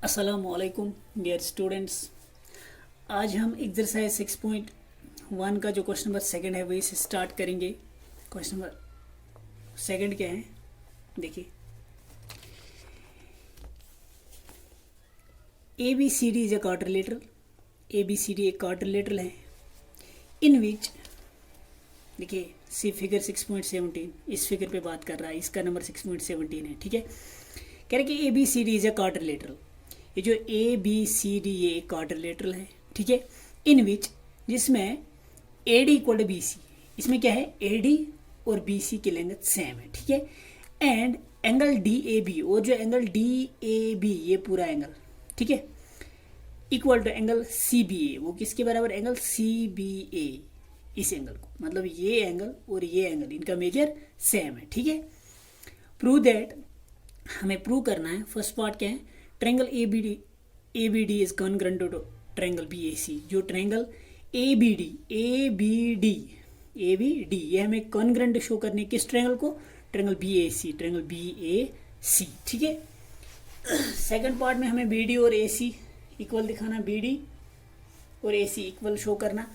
अस्सलामुअलैकुम dear students. आज हम एक्सरसाइज 6.1 का जो क्वेश्चन नंबर सेकंड है वही से स्टार्ट करेंगे। क्वेश्चन नंबर सेकंड क्या है, देखिए। A B C D is a quadrilateral. A B C D एक क्वाड्रिलेटरल है इन विच, देखिए सी फिगर 6.17 इस फिगर पे बात कर रहा है, इसका नंबर 6.17 है, ठीक है। कह रहे कि A B C D is a quadrilateral. ये जो ए बी सी डी ये एक क्वाड्रिलेटरल है, ठीक है। इन विच, जिसमें A D equal to B C, इसमें क्या है ए डी और बी सी की लेंथ सेम है, ठीक है। And angle D A B, और जो एंगल डी ए बी ये पूरा एंगल, ठीक है, equal to angle C B A, वो किसके बराबर, एंगल सी बी ए, इस एंगल को, मतलब ये एंगल और ये एंगल इनका मेजर सेम है, ठीक है। प्रूव दैट, हमें प्रूव करना है। फर्स्ट पार्ट क्या है, triangle A B D is congruent to triangle B A C. जो ट्रायंगल ए बी डी ये हमें कॉन्ग्रुएंट शो करने किस ट्रायंगल को, ट्रायंगल बी ए सी, ठीक है। सेकंड पार्ट में हमें बी डी और ए सी इक्वल दिखाना, बी डी और ए सी इक्वल शो करना।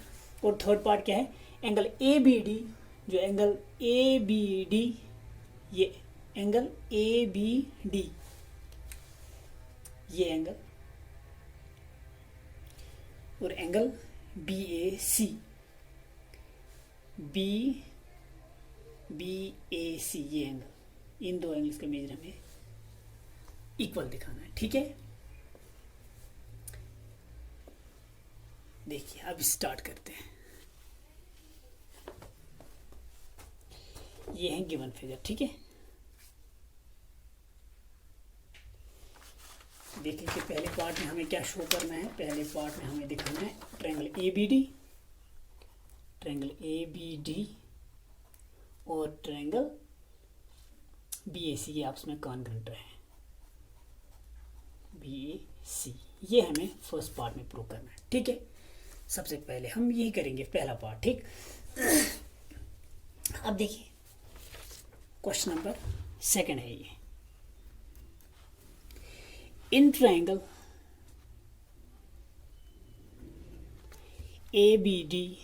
और थर्ड पार्ट क्या है, एंगल ए बी डी, जो एंगल ए बी डी, ये एंगल ए बी डी, ये एंगल, और angle B A C, B A सी, ये एंगल, इन दो एंगल्स का मेजर हमें इक्वल दिखाना है, ठीक है। देखिए अब स्टार्ट करते हैं। ये है गिवन फिगर, ठीक है। देखिए कि पहले पार्ट में हमें क्या शो करना है। पहले पार्ट में हमें दिखाना है ट्रायंगल ए बी डी और ट्रायंगल बी ए सी, ये आपस में कॉन्ग्रुएंट रहे, बी ए सी, ये हमें फर्स्ट पार्ट में प्रूव करना है, ठीक है। सबसे पहले हम यही करेंगे, पहला पार्ट, ठीक। अब देखिए क्वेश्चन नंबर सेकंड है ये। In triangle A B D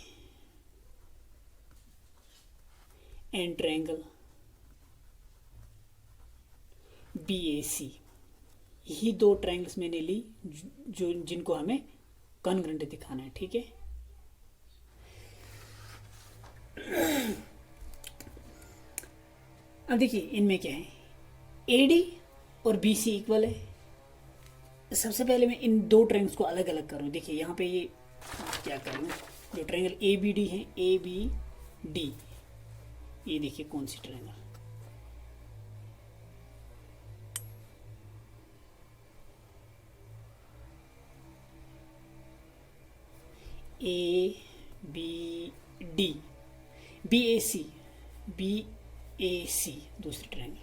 and triangle B A C, यही दो ट्रायंगल्स मैंने ली जो जिनको हमें कॉन्ग्रुएंट दिखाना है, ठीक है। अब देखिए इनमें क्या है, ए डी और बी सी इक्वल है। सबसे पहले मैं इन दो ट्रायंगल्स को अलग अलग करूं। देखिए यहाँ पे ये क्या करूं, जो ट्रायंगल ए बी डी है, ए बी डी, ये देखिए कौन सी triangle, A B D, B A C दूसरी ट्रायंगल,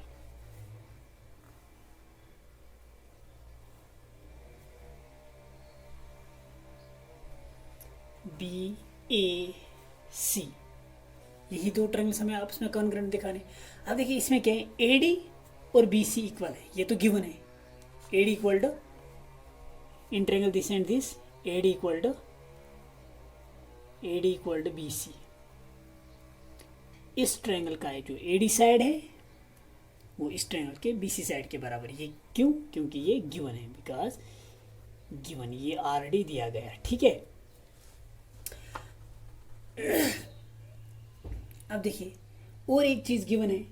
बी ए सी, यही दो ट्रायंगल्स हमें आपस में कॉन्ग्रुएंट दिखाने। अब देखिए इसमें क्या है, ए डी और बी सी इक्वल है, ये तो गिवन है। A D equal to, in triangle this and this, A D equal to B C. इस ट्रायंगल का है जो ए डी साइड है वो इस ट्रायंगल के बी सी साइड के बराबर है। ये क्यों, क्योंकि ये गिवन है, बिकॉज गिवन, ये ऑलरेडी दिया गया है, ठीक है। अब देखिए और एक चीज गिवन है,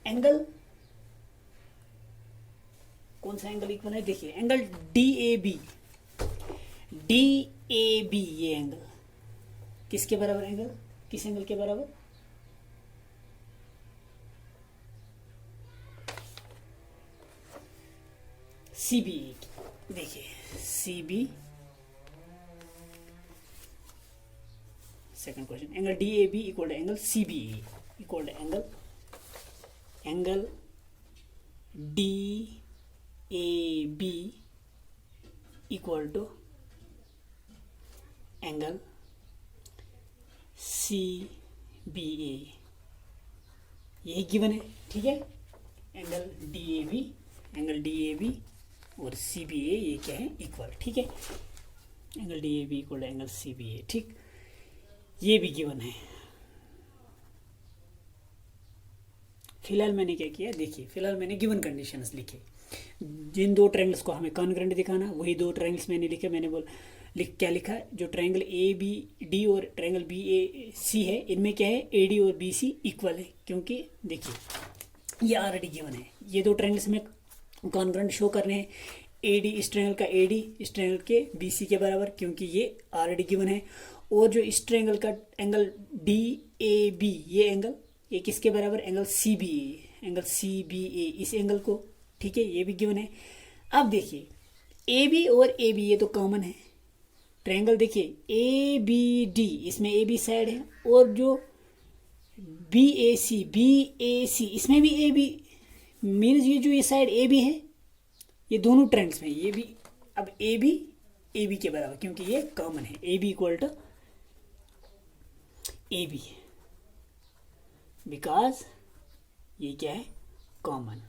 एंगल, कौन सा एंगल इक्वल है, देखिए एंगल डी ए बी, ये एंगल किसके बराबर, एंगल किस एंगल के बराबर, सी बी ए। देखिए C B, second question, angle D A B equal to angle C B A equal to angle D A B equal to angle C B A, यही given है, ठीक है। Angle D A B और सी B ए ये क्या है, equal. ठीक है, angle D A B equal angle C B A. ठीक, ये भी गिवन है। फिलहाल मैंने क्या किया, देखिए फिलहाल मैंने गिवन कंडीशंस लिखे। जिन दो ट्रायंगल्स को हमें कॉन्ग्रेंट दिखाना, वही दो ट्रायंगल्स मैंने लिखे। मैंने क्या लिखा, जो ट्रायंगल ए बी डी और ट्रायंगल बी ए सी है, इनमें क्या है, ए डी और बी सी इक्वल है। क्योंकि देखिए ये ऑलरेडी गिवन है, ये दो ट्रायंगल्स में कॉन्ग्रेंट शो करने हैं। ए डी, इस ट्रायंगल का ए डी इस ट्रायंगल के बी सी के बराबर, क्योंकि ये ऑलरेडी गिवन है। और जो इस ट्रायंगल का एंगल डी ए बी, ये एंगल ये किसके बराबर, एंगल सी बी ए, एंगल सी बी ए, इस एंगल को। ठीक है, ये भी गिवन है। अब देखिए ए बी और ए बी ये तो कॉमन है। ट्रायंगल देखिए ए बी डी, इसमें ए बी साइड है, और जो बी ए सी इसमें भी ए बी, मीन्स ये जो ये साइड ए बी है, ये दोनों ट्रायंगल्स में ये भी अब ए बी के बराबर, क्योंकि ये कॉमन है। A B equal to A B, because ये क्या है, कॉमन।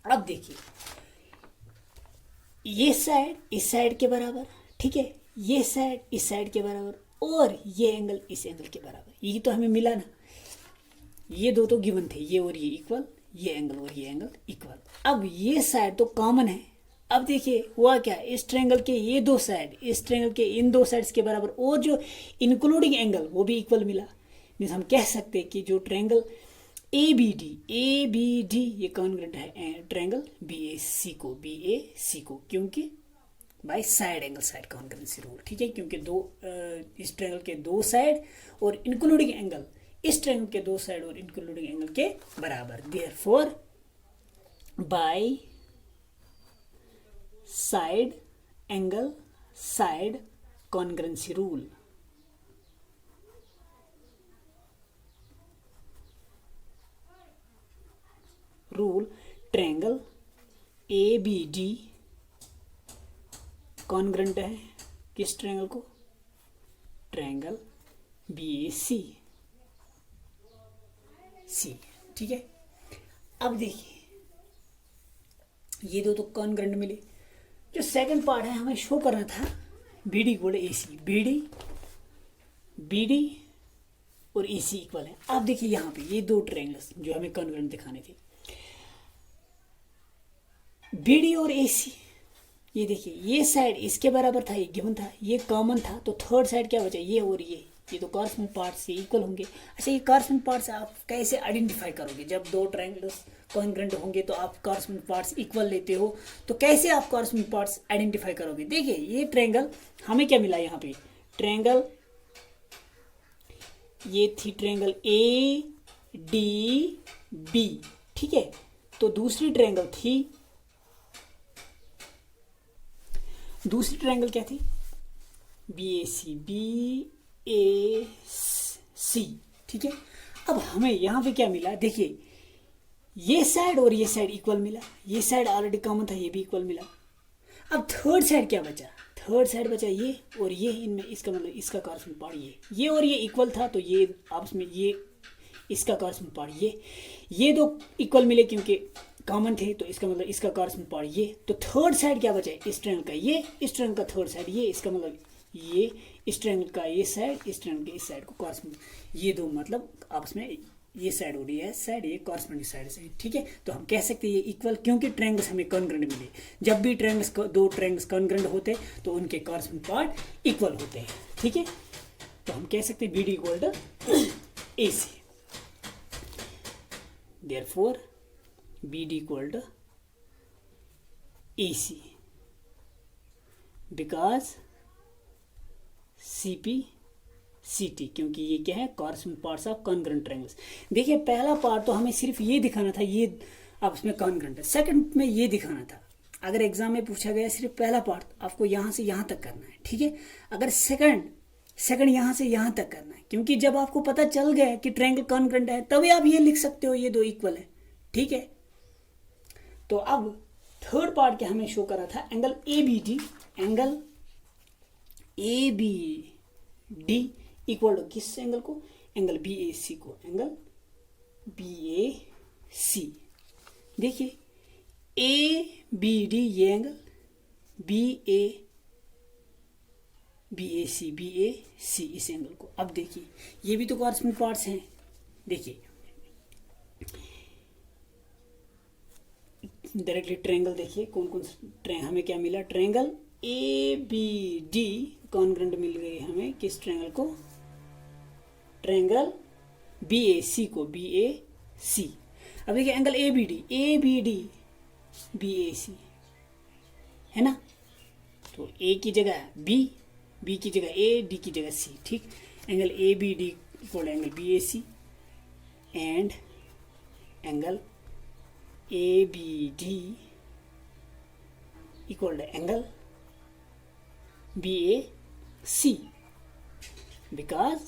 अब देखिए ये साइड इस साइड के बराबर, ठीक है, ये साइड इस साइड के बराबर, और ये एंगल इस एंगल के बराबर, ये तो हमें मिला ना। ये दो तो गिवन थे, ये और ये इक्वल, ये एंगल और ये एंगल इक्वल। अब ये साइड तो कॉमन है। अब देखिए हुआ क्या, इस ट्रायंगल के ये दो साइड इस ट्रायंगल के इन दो साइड्स के बराबर, और जो इंक्लूडिंग एंगल वो भी इक्वल मिला। मीन्स हम कह सकते हैं कि जो ट्रायंगल ए बी डी ये कॉन्ग्रेंट है ट्रायंगल बी ए सी को, क्योंकि bye side angle side congruency rule. ठीक है, क्योंकि दो इस ट्रायंगल के दो साइड और इंक्लूडिंग एंगल इस ट्रायंगल के दो साइड और इंक्लूडिंग एंगल के बराबर। Therefore by side angle side congruency rule, triangle A B D congruent है किस ट्रायंगल को, ट्रायंगल बी ए सी। ठीक है, अब देखिए ये दो तो कॉन्ग्रेंट मिले। जो सेकंड पार्ट है हमें शो करना था बी डी इक्वल ए सी, बी डी और ए सी इक्वल है। अब देखिए यहाँ पे ये दो ट्रायंगल्स जो हमें कॉन्ग्रेंट दिखाने थे, बी डी और ए सी, ये देखिए ये साइड इसके बराबर था, ये गिवन था, ये कॉमन था, तो थर्ड साइड क्या बचा, ये और ये तो कॉरस्पॉन्डिंग पार्ट से इक्वल होंगे। अच्छा, ये कॉरस्पॉन्डिंग पार्ट्स आप कैसे आइडेंटिफाई करोगे? जब दो ट्रायंगल्स कॉन्ग्रेंट होंगे तो आप कॉरस्पॉन्डिंग पार्ट्स इक्वल लेते हो, तो कैसे आप कॉरस्पॉन्डिंग पार्ट्स आइडेंटिफाई करोगे? देखिए ये ट्रायंगल हमें क्या मिला यहाँ पे, ट्रायंगल ये थी ट्रायंगल ए डी बी। ठीक है, तो दूसरी ट्रायंगल क्या थी, बी ए सी। ठीक है, अब हमें यहाँ पे क्या मिला, देखिए ये साइड और ये साइड इक्वल मिला, ये साइड ऑलरेडी कॉमन था, ये भी इक्वल मिला। अब थर्ड साइड क्या बचा, थर्ड साइड बचा ये और ये, इनमें इसका मतलब इसका कॉरस्पॉन्डिंग पार्ट ये और ये इक्वल था, तो ये आपस में ये इसका कॉरस्पॉन्डिंग पार्ट ये दो इक्वल मिले क्योंकि कॉमन थे, तो इसका मतलब इसका कॉरस्पॉन्डिंग पार्ट ये। तो थर्ड साइड क्या बचा, इस ट्रायंगल का ये, इस ट्रायंगल का थर्ड साइड ये, इसका मतलब ये इस ट्रायंगल का ये साइड, इस ट्रायंगल के इस साइड को कॉरस्पॉन्डिंग, ये दो मतलब आपस में ये साइड हो रही है साइड, ये कॉरस्पॉन्डिंग साइड से। ठीक है, तो हम कह सकते हैं ये इक्वल, क्योंकि ट्रायंगल्स हमें कॉन्ग्रेंट मिले। जब भी ट्रायंगल्स दो ट्रायंगल्स कॉन्ग्रेंट होते तो उनके कॉरस्पॉन्डिंग पार्ट इक्वल होते हैं। ठीक है, तो हम कह सकते हैं B D equal to A C. Therefore B D equal to A C, because C P C T, क्योंकि ये क्या है, corresponding parts of congruent triangles. देखिए पहला पार्ट तो हमें सिर्फ ये दिखाना था, ये आपस में कॉन्ग्रेंट है। सेकंड में ये दिखाना था, अगर एग्जाम में पूछा गया सिर्फ पहला पार्ट आपको यहाँ से यहाँ तक करना है। ठीक है, अगर सेकंड यहाँ से यहाँ तक करना है, क्योंकि जब आपको पता चल गया कि ट्रायंगल कॉन्ग्रेंट है तभी आप ये लिख सकते हो ये दो इक्वल है। ठीक है, तो अब थर्ड पार्ट क्या हमें शो करा था, angle A B D equal to किस एंगल को, एंगल बी ए सी को, एंगल बी ए सी। देखिए ए बी डी ये एंगल, बी ए सी इस एंगल को। अब देखिए ये भी तो कॉरस्पॉन्डिंग पार्ट्स हैं। देखिए डायरेक्टली ट्रायंगल देखिए कौन कौन सा हमें क्या मिला, triangle A B D congruent मिल गई हमें किस ट्रायंगल को, ट्रायंगल बी ए सी को, बी ए सी। अब देखिए angle A B D B A C है ना, तो ए की जगह बी की जगह ए, डी की जगह सी। ठीक, angle A B D equal angle B A C and angle A B D equal angle B A C, because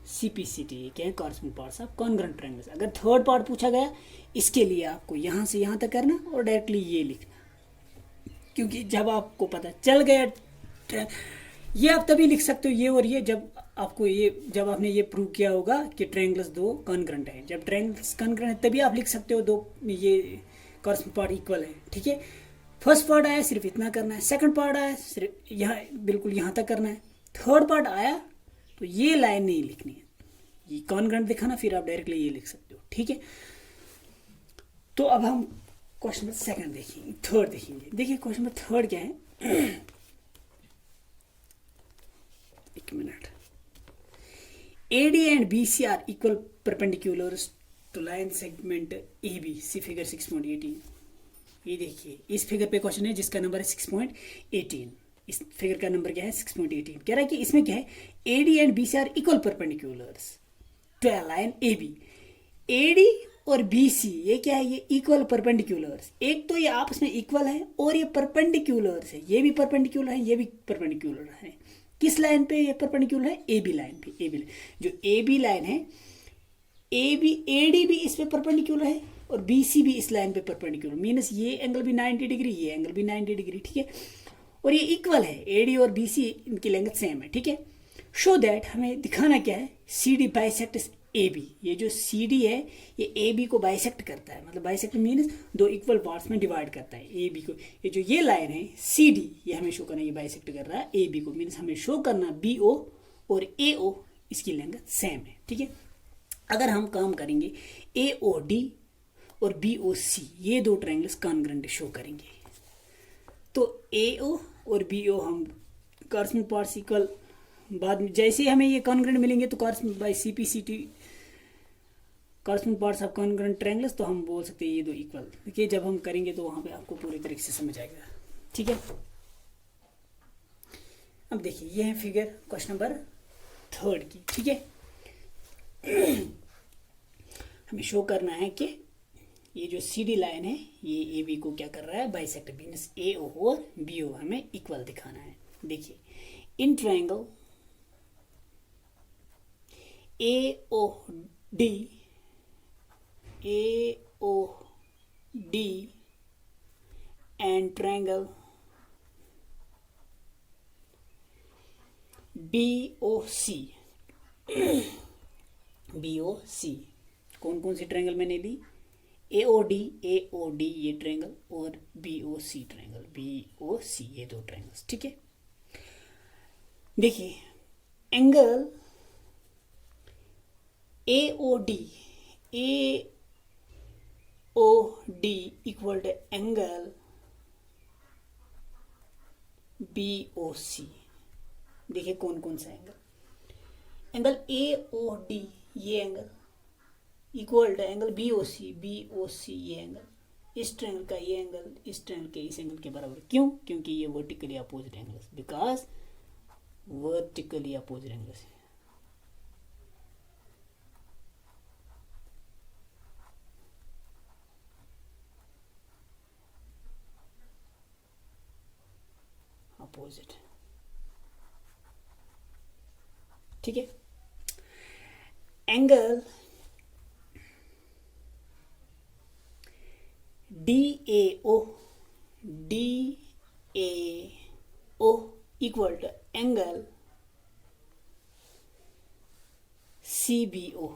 C P C T क्या है, corresponding parts of congruent triangles. अगर third part पूछा गया इसके लिए आपको यहाँ से यहाँ तक करना और डायरेक्टली ये लिखना, क्योंकि जब आपको पता चल गया, ये आप तभी लिख सकते हो ये और ये जब आपको जब आपने ये प्रूव किया होगा कि ट्रायंगल्स दो कॉन्ग्रुएंट है। जब ट्रायंगल्स कॉन्ग्रुएंट है तभी आप लिख सकते हो दो ये कॉरस्पॉन्डिंग पार्ट इक्वल है। ठीक है, फर्स्ट पार्ट आया सिर्फ इतना करना है, सेकंड पार्ट आया सिर्फ यहाँ बिल्कुल यहाँ तक करना है, थर्ड पार्ट आया तो ये लाइन नहीं लिखनी है, ये कॉन्ग्रुएंट दिखाना, फिर आप डायरेक्टली ये लिख सकते हो। ठीक है, तो अब हम क्वेश्चन नंबर सेकंड देखेंगे, थर्ड देखेंगे। देखिए क्वेश्चन नंबर थर्ड क्या है, एक minute. AD and BC are equal perpendiculars to line segment AB, see figure 6.18। ये देखिए इस फिगर पे क्वेश्चन है जिसका नंबर है 6.18। इस फिगर का नंबर क्या है 6.18। कह रहा है कि इसमें क्या है, AD and BC are equal perpendiculars to a line AB। AD और BC ये क्या है, ये इक्वल परपेंडिकुलर्स। एक तो ये आपस में इक्वल है और ये परपेंडिकुलर्स है, ये भी परपेंडिकुलर है, ये भी परपेंडिकुलर है। किस लाइन पे ये परपेंडिकुलर है, ए बी लाइन पे। ए बी जो ए बी लाइन है, ए डी भी इस पे परपेंडिकुलर है और बी सी भी इस लाइन पे परपेंडिकुलर, मीनस ये एंगल भी 90 डिग्री, ये एंगल भी 90 डिग्री। ठीक है, और ये इक्वल है, ए डी और बी सी इनकी लेंथ सेम है। ठीक है, शो दैट हमें दिखाना क्या है, C D bisects A B. ये जो सी डी है ये ए बी को बाइसेक्ट करता है, मतलब बाइसेक्ट मीन्स दो इक्वल पार्ट्स में डिवाइड करता है ए बी को। ये जो ये लाइन है सी डी ये हमें शो करना, ये बाइसेक्ट कर रहा है ए बी को, मीन्स हमें शो करना बी ओ और ए ओ इसकी लेंथ सेम है। ठीक है, अगर हम काम करेंगे ए ओ डी और बी ओ सी ये दो ट्रायंगल्स कॉन्ग्रुएंट शो करेंगे, तो ए ओ और बी ओ हम कॉरस्पॉन्डिंग पार्ट्स इक्वल, बाद में जैसे हमें ये कॉन्ग्रुएंट मिलेंगे तो corresponding by C P C T corresponding parts of congruent triangles, तो हम बोल सकते हैं ये दो इक्वल। देखिए जब हम करेंगे तो वहां पे आपको पूरी तरीके से समझ आएगा। ठीक है, अब देखिए ये है फिगर क्वेश्चन नंबर थर्ड की। ठीक है, हमें शो करना है कि ये जो सी डी लाइन है ये ए बी को क्या कर रहा है, बाइसेक्ट, मीन्स ए ओ और बी ओ हमें इक्वल दिखाना है। देखिए in triangle A O D and triangle BOC कौन कौन सी ट्रायंगल मैंने ली, AOD ये ट्रायंगल और BOC ट्रायंगल, BOC ये दो ट्रायंगल्स। ठीक है, देखिए angle AOD equal to angle BOC। देखिए कौन कौन सा एंगल AOD ये angle equal to angle BOC ये एंगल, इस ट्रायंगल का ये एंगल इस ट्रायंगल के इस एंगल के बराबर। क्यों, क्योंकि ये vertically opposite angles, because vertically opposite angles. Opposite. ठीक है, angle DAO equal to angle CBO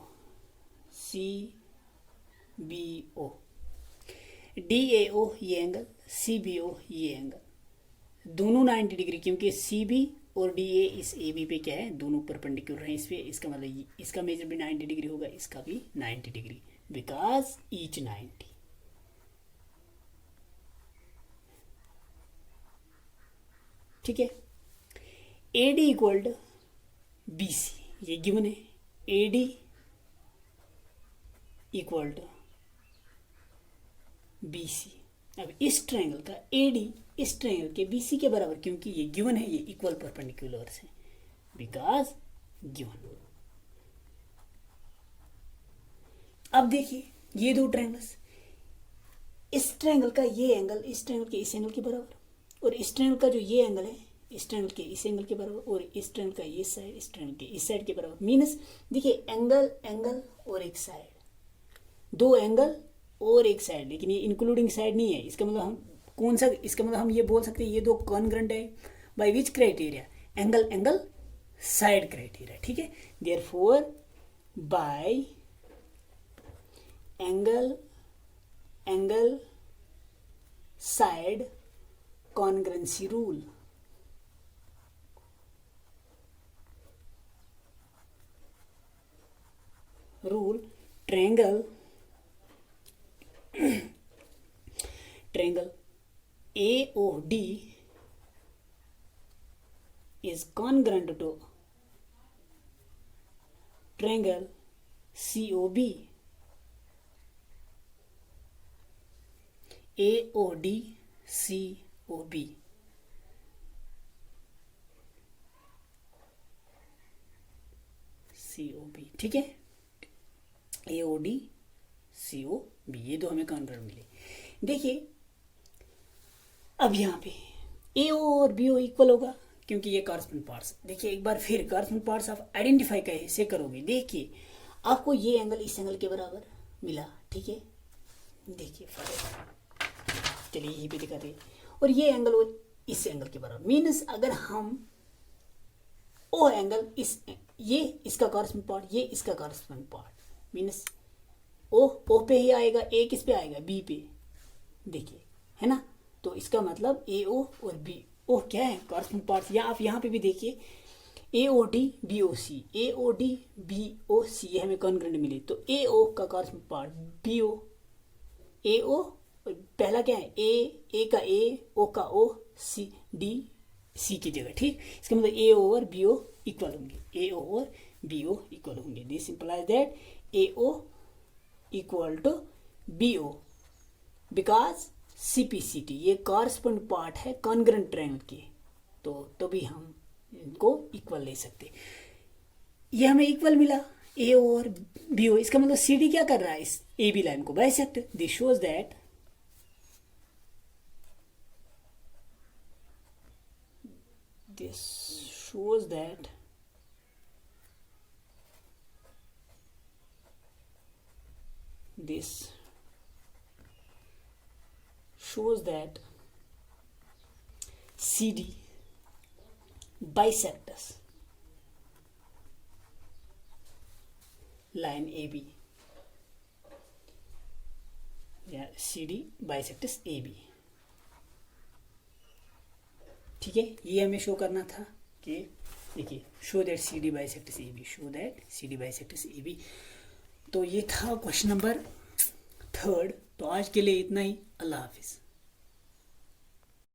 DAO ये एंगल, CBO ये एंगल, दोनों 90 डिग्री, क्योंकि CB और DA इस AB पे क्या है, दोनों परपेंडिकुलर हैं इस पे, इसका मतलब इसका मेजर भी 90 डिग्री होगा, इसका भी 90 डिग्री, बिकॉज ईच 90। ठीक है। AD इक्वल टू BC ये गिवन है, AD इक्वल टू BC। अब इस ट्रायंगल का AD इस ट्रायंगल के BC के बराबर, क्योंकि ये गिवन है, ये इक्वल परपेंडिकुलर्स है, बिकॉज गिवन। अब देखिए ये दो ट्रायंगल्स, इस ट्रायंगल का ये एंगल इस ट्रायंगल के इस एंगल के बराबर, और इस ट्रायंगल का जो ये एंगल है इस ट्रायंगल के इस एंगल के बराबर, और इस ट्रायंगल का ये साइड इस ट्रायंगल के इस साइड के बराबर। मीन्स देखिए एंगल एंगल और एक साइड, दो एंगल और एक साइड, लेकिन ये इंक्लूडिंग साइड नहीं है। इसका मतलब हम कौन सा, इसका मतलब हम ये बोल सकते हैं ये दो कॉन्ग्रुएंट है by which criteria, angle angle side criteria. ठीक है, therefore by angle angle side congruency rule, triangle AOD is congruent to triangle COB। AOD COB, ठीक है, AOD COB ये दो हमें कॉन्ग्रुएंट मिले। देखिए अब यहाँ पे AO और BO इक्वल होगा, क्योंकि ये कॉरस्पॉन्डिंग पार्ट्स। देखिए एक बार फिर कॉरस्पॉन्डिंग पार्ट्स आप आइडेंटिफाई कैसे करोगे, देखिए आपको ये एंगल इस एंगल के बराबर मिला। ठीक है, देखिए चलिए यहीं पे दिखाते हैं, और ये एंगल और इस एंगल के बराबर। मीन्स अगर हम ओ एंगल इस, ये इसका कॉरस्पॉन्डिंग पार्ट, ये इसका कॉरस्पॉन्डिंग पार्ट, मीन्स ओ पे ही आएगा, ए किस पे आएगा, बी पे, देखिए है ना। तो इसका मतलब AO और BO क्या है, कॉरस्पॉन्डिंग पार्ट्स। या आप यहाँ पे भी देखिए AOD BOC, AOD BOC ये हमें कॉन्ग्रुएंट मिले। तो AO का कॉरस्पॉन्डिंग पार्ट BO, AO पहला क्या है, A का A, O का O, C D C की जगह। ठीक, इसका मतलब AO और BO इक्वल होंगे, AO और BO इक्वल होंगे। This implies that AO equal to BO because CPCT ये कॉरस्पॉन्डिंग पार्ट है कॉन्ग्रुएंट ट्रायंगल के, तो भी हम इनको इक्वल ले सकते। ये हमें इक्वल मिला AO और BO, इसका मतलब CD क्या कर रहा है, इस AB लाइन को bisect. This shows that this shows that CD bisects line AB, या CD bisects AB। ठीक है, ये हमें शो करना था कि देखिए show that CD bisects AB, show that CD bisects AB। तो ये था क्वेश्चन नंबर 3। तो आज के लिए इतना ही, अल्लाह हाफिज़।